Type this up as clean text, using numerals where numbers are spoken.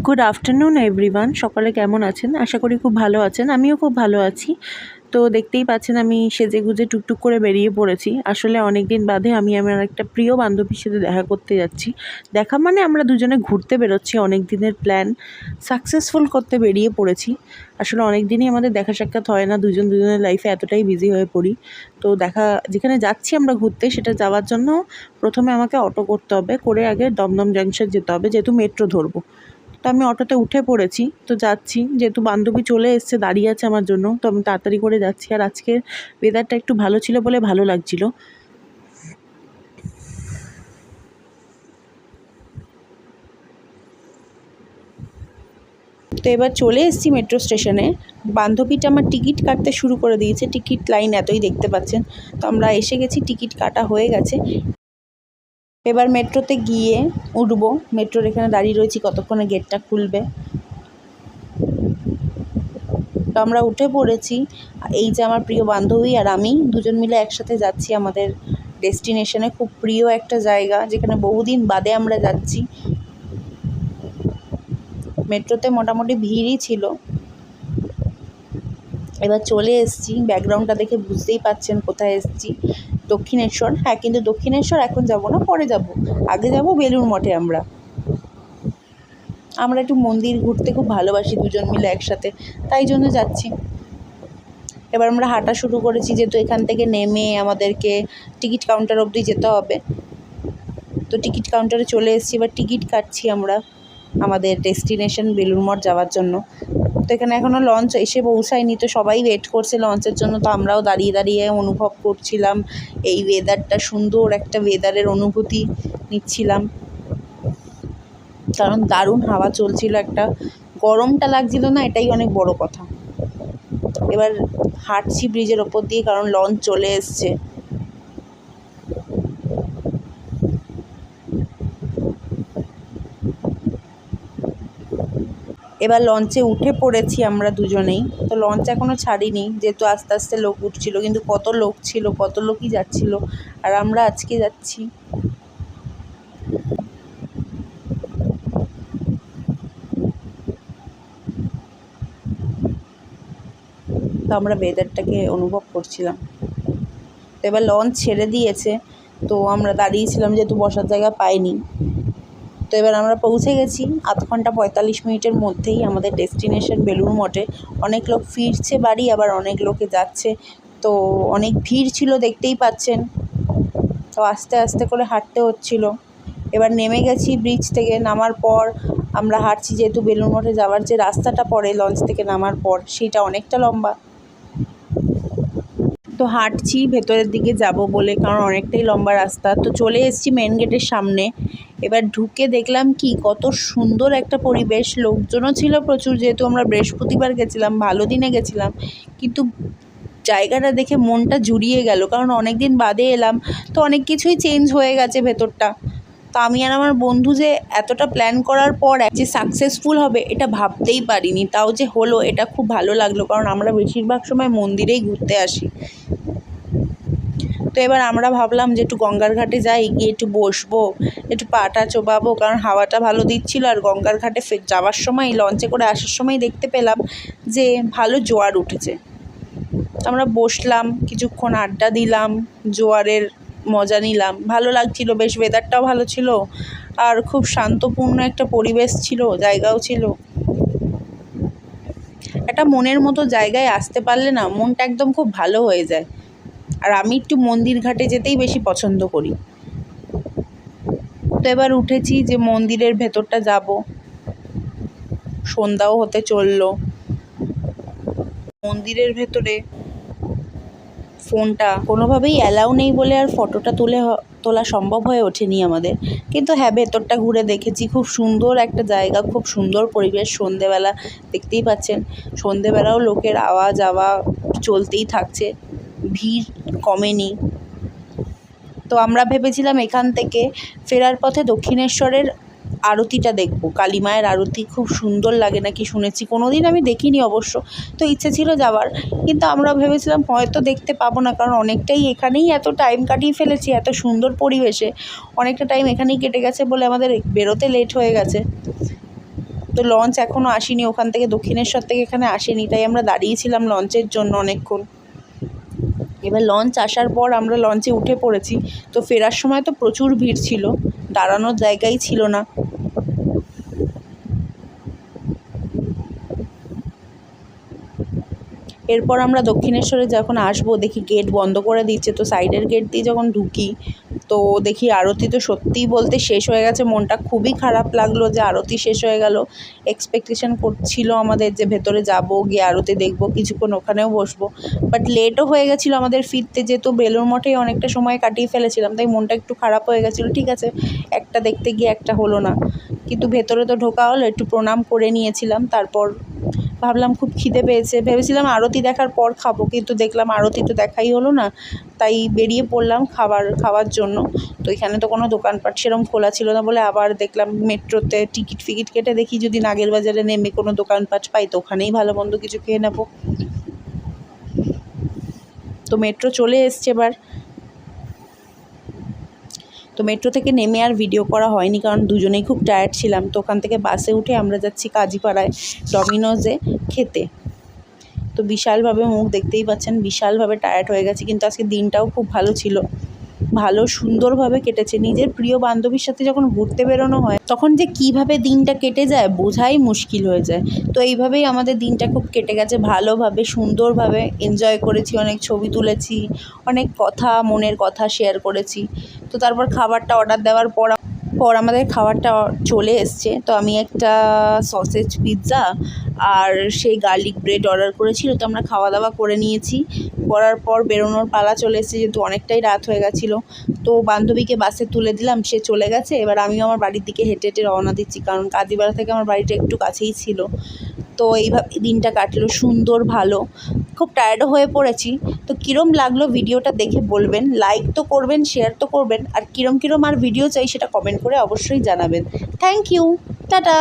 Good afternoon everyone. সকালে কেমন আছেন? আশা করি খুব ভালো আছেন। আমিও খুব ভালো আছি। তো দেখতেই পাচ্ছেন আমি সেজেগুজে টুকটুক করে বেরিয়ে পড়েছি। আসলে অনেক দিন বাদে আমি আমার একটা প্রিয় বান্ধবীর সাথে দেখা করতে যাচ্ছি। দেখা মানে আমরা দুজনে ঘুরতে বেরোচ্ছি, অনেক দিনের প্ল্যান সাকসেসফুল করতে বেরিয়ে পড়েছি। আসলে অনেক দিনই আমাদের দেখা সাক্ষাৎ হয় না, দুজনের লাইফে এতটাই বিজি হয়ে পড়ি। তো যেখানে যাচ্ছি আমরা ঘুরতে, সেটা যাওয়ার জন্য প্রথমে আমাকে অটো করতে হবে, করে আগে দমদম জাংশন যেতে হবে, যেহেতু মেট্রো ধরবো। তো আমি অটোতে উঠে পড়েছি, তো যাচ্ছি। যেহেতু বান্ধবী চলে এসছে, দাঁড়িয়ে আছে আমার জন্য, তো আমি তাড়াতাড়ি করে যাচ্ছি। আর আজকের ওয়েদারটা একটু ভালো ছিল বলে ভালো লাগছিল। তো এবার চলে এসেছি মেট্রো স্টেশনে। বান্ধবীটা আমার টিকিট কাটতে শুরু করে দিয়েছে, টিকিট লাইন এতই দেখতে পাচ্ছেন। তো আমরা এসে গেছি, টিকিট কাটা হয়ে গেছে। এবার মেট্রোতে গিয়ে উঠবো। মেট্রোর এখানে দাঁড়িয়ে রয়েছি, কতক্ষণে গেটটা খুলবে। তো আমরা উঠে পড়েছি। এই যে আমার প্রিয় বান্ধবী আর আমি দুজন মিলে একসাথে যাচ্ছি আমাদের ডেস্টিনেশনে। খুব প্রিয় একটা জায়গা, যেখানে বহুদিন বাদে আমরা যাচ্ছি। মেট্রোতে মোটামুটি ভিড়ই ছিল। এবার চলে এসেছি, ব্যাকগ্রাউন্ডটা দেখে বুঝতেই পাচ্ছেন কোথায় এসেছি। দক্ষিণেশ্বর। হ্যাঁ, কিন্তু দক্ষিণেশ্বর এখন যাব না, পরে যাব। আগে যাব বেলুড় মঠে। আমরা একটু মন্দির ঘুরতে খুব ভালোবাসি দুজন মিলে একসাথে, তাই জন্য যাচ্ছি। এবার আমরা হাঁটা শুরু করেছি, যেহেতু এখান থেকে নেমে আমাদেরকে টিকিট কাউন্টার অবধি যেতে হবে। তো টিকিট কাউন্টারে চলে এসেছি, এবার টিকিট কাটছি আমরা আমাদের ডেস্টিনেশন বেলুড় মঠ যাওয়ার জন্য। তো এখানে এখনও লঞ্চ এসে পৌঁছায়নি, তো সবাই ওয়েট করছে লঞ্চের জন্য। তো আমরাও দাঁড়িয়ে দাঁড়িয়ে অনুভব করছিলাম এই ওয়েদারটা, সুন্দর একটা ওয়েদারের অনুভূতি নিচ্ছিলাম। কারণ দারুণ হাওয়া চলছিল, একটা গরমটা লাগছিল না, এটাই অনেক বড় কথা। এবার হাঁটছি ব্রিজের ওপর দিয়ে, কারণ লঞ্চ চলে এসছে। এবার লঞ্চে উঠে পড়েছি আমরা দুজনেই। তো লঞ্চ এখনও ছাড়িনি, যেহেতু আস্তে আস্তে লোক উঠছিল, কিন্তু কত লোক ছিল, কত লোকই যাচ্ছিল। আর আমরা আজকে যাচ্ছি। তো আমরা ওয়েদারটাকে অনুভব করছিলাম। তো এবার লঞ্চ ছেড়ে দিয়েছে, তো আমরা দাঁড়িয়েছিলাম যেহেতু বসার জায়গা পাইনি। তো এবার আমরা পৌঁছে গেছি ৮ ঘন্টা ৪৫ মিনিটের মধ্যেই আমাদের ডেস্টিনেশন বেলুড় মঠে। অনেক লোক ফিরছে বাড়ি, আবার অনেক লোকে যাচ্ছে। তো অনেক ভিড় ছিল, দেখতেই পাচ্ছেন। তো আস্তে আস্তে করে হাঁটতে হচ্ছিল। এবার নেমে গেছি ব্রিজ থেকে। নামার পর আমরা হাঁটছি, যেহেতু বেলুড় মঠে যাওয়ার যে রাস্তাটা পড়ে লঞ্চ থেকে নামার পর, সেইটা অনেকটা লম্বা। তো হাঁটছি ভেতরের দিকে যাব বলে, কারণ অনেকটাই লম্বা রাস্তা। তো চলে এসেছি মেন গেটের সামনে। এবার ঢুকে দেখলাম কি কত সুন্দর একটা পরিবেশ। লোকজনও ছিল প্রচুর, যেহেতু আমরা বৃহস্পতিবার গেছিলাম, ভালো দিনে গেছিলাম। কিন্তু জায়গাটা দেখে মনটা জুড়িয়ে গেল, কারণ অনেক দিন বাদে এলাম। তো অনেক কিছুই চেঞ্জ হয়ে গেছে ভেতরটা। তো আমি আর আমার বন্ধু যে এতটা প্ল্যান করার পর যে সাকসেসফুল হবে এটা ভাবতেই পারিনি, তাও যে হলো এটা খুব ভালো লাগলো, কারণ আমরা বেশিরভাগ সময় মন্দিরেই ঘুরতে আসি। তো এবার আমরা ভাবলাম যে একটু গঙ্গার ঘাটে যাই, গিয়ে একটু বসবো, একটু পাটা চোবাবো, কারণ হাওয়াটা ভালো দিচ্ছিল। আর গঙ্গার ঘাটে যাওয়ার সময়, লঞ্চে করে আসার সময় দেখতে পেলাম যে ভালো জোয়ার উঠেছে। আমরা বসলাম, কিছুক্ষণ আড্ডা দিলাম, জোয়ারের মজা নিলাম। ভালো লাগছিল, বেশ ওয়েদারটাও ভালো ছিল, আর খুব শান্তপূর্ণ একটা পরিবেশ ছিল, জায়গাও ছিল। একটা মনের মতো জায়গায় আসতে পারলে না, মনটা একদম খুব ভালো হয়ে যায়। আর আমি একটু মন্দির ঘাটে যেতেই বেশি পছন্দ করি। তো এবার উঠেছি যে মন্দিরের ভেতরটা যাব। সন্ধ্যাও হতে চললো। মন্দিরের ভেতরে ফোনটা কোনোভাবেই অ্যালাউ নেই বলে আর ফটোটা তোলা সম্ভব হয়ে ওঠেনি আমাদের। কিন্তু হ্যাঁ, ভেতরটা ঘুরে দেখেছি। খুব সুন্দর একটা জায়গা, খুব সুন্দর পরিবেশ। সন্ধেবেলা দেখতেই পাচ্ছেন, সন্ধেবেলাও লোকের আওয়া যাওয়া চলতেই থাকছে, ভিড় কমেনি। তো আমরা ভেবেছিলাম এখান থেকে ফেরার পথে দক্ষিণেশ্বরের আরতিটা দেখব। কালী মায়ের আরতি খুব সুন্দর লাগে নাকি শুনেছি, কোনোদিন আমি দেখিনি অবশ্য। তো ইচ্ছে ছিল যাওয়ার, কিন্তু আমরা ভেবেছিলাম হয়তো দেখতে পাবো না, কারণ অনেকটাই এখানেই এত টাইম কাটিয়ে ফেলেছি, এত সুন্দর পরিবেশে অনেকটা টাইম এখানেই কেটে গেছে বলে আমাদের বেরোতে লেট হয়ে গেছে। তো লঞ্চ এখনও আসেনি, ওখান থেকে দক্ষিণেশ্বর থেকে এখানে আসেনি, তাই আমরা দাঁড়িয়েছিলাম লঞ্চের জন্য অনেকক্ষণ। এবার লঞ্চ আসার পর আমরা লঞ্চে উঠে পড়েছি। তো ফেরার সময় তো প্রচুর ভিড় ছিল, দাঁড়ানোর জায়গাই ছিল না। এরপর আমরা দক্ষিণেশ্বরে যখন আসবো দেখি গেট বন্ধ করে দিচ্ছে, তো সাইডের গেট দিয়ে যখন ঢুকি তো দেখি আরতি তো সত্যিই বলতে শেষ হয়ে গেছে। মনটা খুবই খারাপ লাগলো যে আরতি শেষ হয়ে গেল। এক্সপেকটেশন করছিল আমাদের যে ভেতরে যাব, গিয়ে আরতি দেখব, কিছুক্ষণ ওখানেও বসবো, বাট লেটও হয়ে গেছিলো আমাদের ফিরতে, যেহেতু বেলুড় মঠেই অনেকটা সময় কাটিয়ে ফেলেছিলাম, তাই মনটা একটু খারাপ হয়ে গেছিলো। ঠিক আছে, একটা দেখতে গিয়ে একটা হলো না, কিন্তু ভেতরে তো ঢোকা হলো, একটু প্রণাম করে নিয়েছিলাম। তারপর ভাবলাম খুব খিদে পেয়েছে, ভেবেছিলাম আরতি দেখার পর খাবো, কিন্তু দেখলাম আরতি তো দেখাই হলো না, তাই বেরিয়ে পড়লাম খাওয়ার জন্য। তো এখানে তো কোনো দোকানপাট সেরকম খোলা ছিল না বলে আবার দেখলাম মেট্রোতে টিকিট ফিকিট কেটে দেখি যদি নাগের বাজারে নেমে কোনো দোকানপাট পাই তো ওখানেই ভালো মন্দ কিছু খেয়ে নেবো। তো মেট্রো চলে এসছে এবার। তো মেট্রো থেকে নেমে আর ভিডিও করা হয়নি, কারণ দুজনেই খুব টায়ার্ড ছিলাম। তো ওখান থেকে বাসে উঠে আমরা যাচ্ছি কাজীপাড়ায় ডমিনোজে খেতে। তো বিশালভাবে মুখ দেখতেই পাচ্ছেন, বিশালভাবে টায়ার্ড হয়ে গেছি, কিন্তু আজকে দিনটাও খুব ভালো ছিল, ভালো সুন্দরভাবে কেটেছে। নিজের প্রিয় বান্ধবীর সাথে যখন ঘুরতে বেরোনো হয় তখন যে কীভাবে দিনটা কেটে যায় বোঝাই মুশকিল হয়ে যায়। তো এইভাবেই আমাদের দিনটা খুব কেটে গেছে, ভালোভাবে সুন্দরভাবে এনজয় করেছি, অনেক ছবি তুলেছি, অনেক কথা মনের কথা শেয়ার করেছি। তো তারপর খাবারটা অর্ডার দেওয়ার পর আমাদের খাবারটা চলে এসছে। তো আমি একটা সসেজ পিৎজা আর সেই গার্লিক ব্রেড অর্ডার করেছিল, তো আমরা খাওয়া দাওয়া করে নিয়েছি। করার পর বেরোনোর পালা চলে এসেছে, যেহেতু অনেকটাই রাত হয়ে গেছিলো। তো বান্ধবীকে বাসে তুলে দিলাম, সে চলে গেছে। এবার আমিও আমার বাড়ির দিকে হেঁটে হেঁটে রওনা দিচ্ছি, কারণ কাজীপাড়া থেকে আমার বাড়িটা একটু কাছেই ছিল। তো এইভাবে দিনটা কাটলো সুন্দর, ভালো। খুব টায়ার্ডও হয়ে পড়েছি। তো কীরম লাগলো ভিডিওটা দেখে বলবেন, লাইক তো করবেন, শেয়ার তো করবেন, আর কীরম আর ভিডিও চাই সেটা কমেন্ট করে অবশ্যই জানাবেন। Thank you, tata.